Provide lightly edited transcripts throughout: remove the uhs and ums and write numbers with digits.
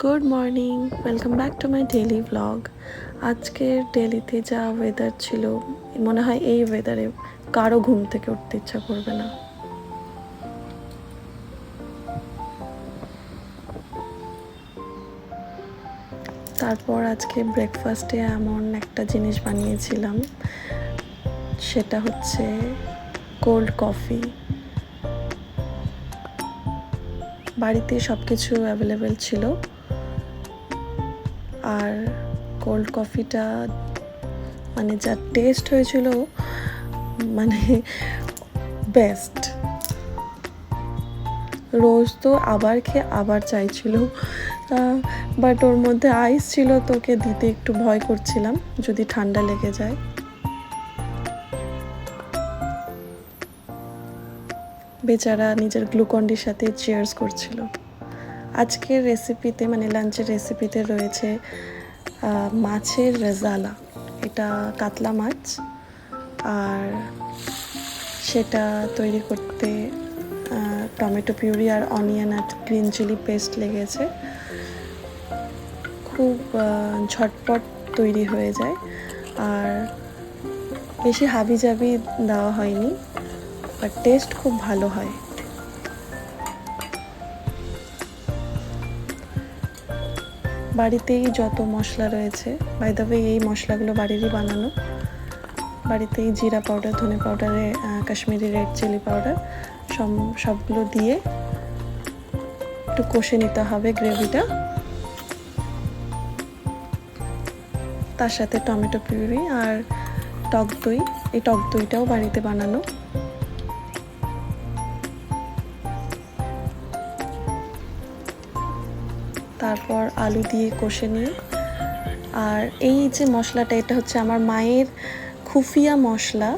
Good morning, welcome back to my daily blog. আজকের ডেলিতে যা weather ছিল, মনে হয় এই ওয়েদারে কারো ঘুম থেকে উঠতে ইচ্ছা করবে না। তারপর আজকে ব্রেকফাস্টে এমন একটা জিনিস বানিয়েছিলাম, সেটা হচ্ছে কোল্ড কফি। বাড়িতে সব কিছু অ্যাভেলেবেল ছিল, আর কোল্ড কফিটা মানে যা টেস্ট হয়েছিল, মানে বেস্ট। রোজ তো আবার খেয়ে আবার চাইছিল, বাট ওর মধ্যে আইস ছিল, তোকে দিতে একটু ভয় করছিলাম যদি ঠান্ডা লেগে যায়। বেচারা নিজের গ্লুকন্ডির সাথে চিয়ার্স করছিল। আজকের রেসিপিতে মানে লাঞ্চের রেসিপিতে রয়েছে মাছের রেজালা। এটা কাতলা মাছ, আর সেটা তৈরি করতে টমেটো পিউরি আর অনিয়ন আর গ্রিন চিলি পেস্ট লেগেছে। খুব ঝটপট তৈরি হয়ে যায়, আর বেশি হাবিজাবি দেওয়া হয়নি, বাট টেস্ট খুব ভালো হয়। বাড়িতেই যত মশলা রয়েছে, বাই দ্য ওয়ে এই মশলাগুলো বাড়িরই বানানো। বাড়িতেই জিরা পাউডার, ধনে পাউডারে কাশ্মীরি রেড চিলি পাউডার সবগুলো দিয়ে একটু কষে নিতে হবে গ্রেভিটা। তার সাথে টমেটো পিউরি আর টক দই, এই টক দইটাও বাড়িতে বানানো। তারপর আলু দিয়ে কষে নিয়ে, আর এই যে মশলাটা, এটা হচ্ছে আমার মায়ের খুফিয়া মশলা,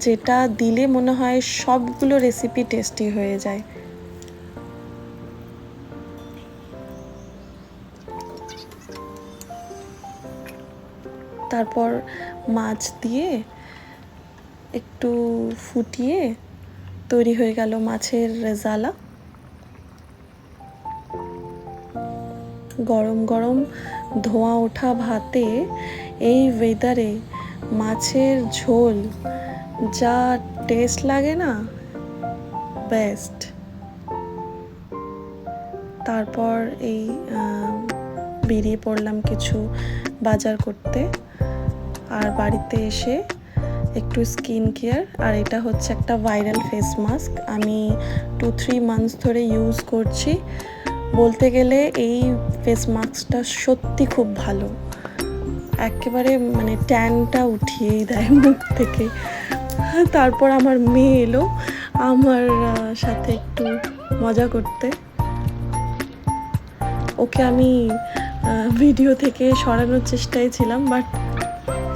যেটা দিলে মনে হয় সবগুলো রেসিপি টেস্টি হয়ে যায়। তারপর মাছ দিয়ে একটু ফুটিয়ে তৈরি হয়ে গেল মাছের রেজালা। গরম গরম ধোঁয়া ওঠা ভাতে এই ওয়েদারে মাছের ঝোল যা টেস্ট লাগে না, বেস্ট। তারপর এই বেরিয়ে পড়লাম কিছু বাজার করতে, আর বাড়িতে এসে একটু স্কিন কেয়ার। আর এটা হচ্ছে একটা ভাইরাল ফেস মাস্ক, আমি 2-3 মান্থস ধরে ইউজ করছি। বলতে গেলে এই ফেস মাস্কটা সত্যি খুব ভালো, একেবারে মানে ট্যানটা উঠিয়েই দেয় মুখ থেকে। তারপর আমার মেয়ে এলো আমার সাথে একটু মজা করতে। ওকে আমি ভিডিও থেকে সরানোর চেষ্টায় ছিলাম, বাট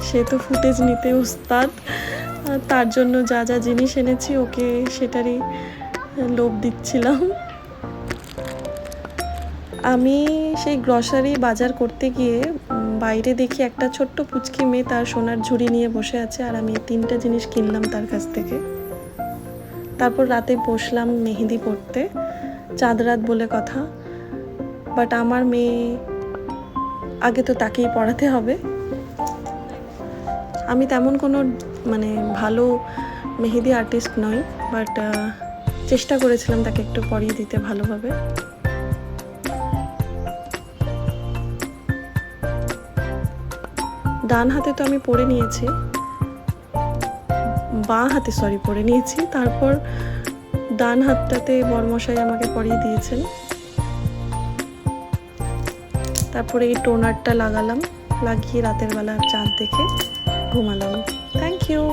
সে তো ফুটেজ নিতে উস্তাদ। তার জন্য যা যা জিনিস এনেছি ওকে সেটারই লোভ দিচ্ছিলাম। আমি সেই গ্রসারি বাজার করতে গিয়ে বাইরে দেখি একটা ছোট্ট পুচকি মেয়ে তার সোনার ঝুড়ি নিয়ে বসে আছে, আর আমি 3টা জিনিস কিনলাম তার কাছ থেকে। তারপর রাতে বসলাম মেহেদি পড়তে, চাঁদ রাত বলে কথা, বাট আমার মেয়ে আগে তো তাকেই পড়াতে হবে। আমি তেমন কোনো মানে ভালো মেহেদি আর্টিস্ট নই, বাট চেষ্টা করেছিলাম তাকে একটু পরিয়ে দিতে ভালোভাবে। ডান হাতে তো আমি পরে নিয়েছি, বাঁ হাতে পরে নিয়েছি। তারপর ডান হাতটাতে বরমশাই আমাকে পরিয়ে দিয়েছেন। তারপরে এই টোনারটা লাগালাম, লাগিয়ে রাতের বেলা চাঁদ দেখে ঘুমালাম। Thank you.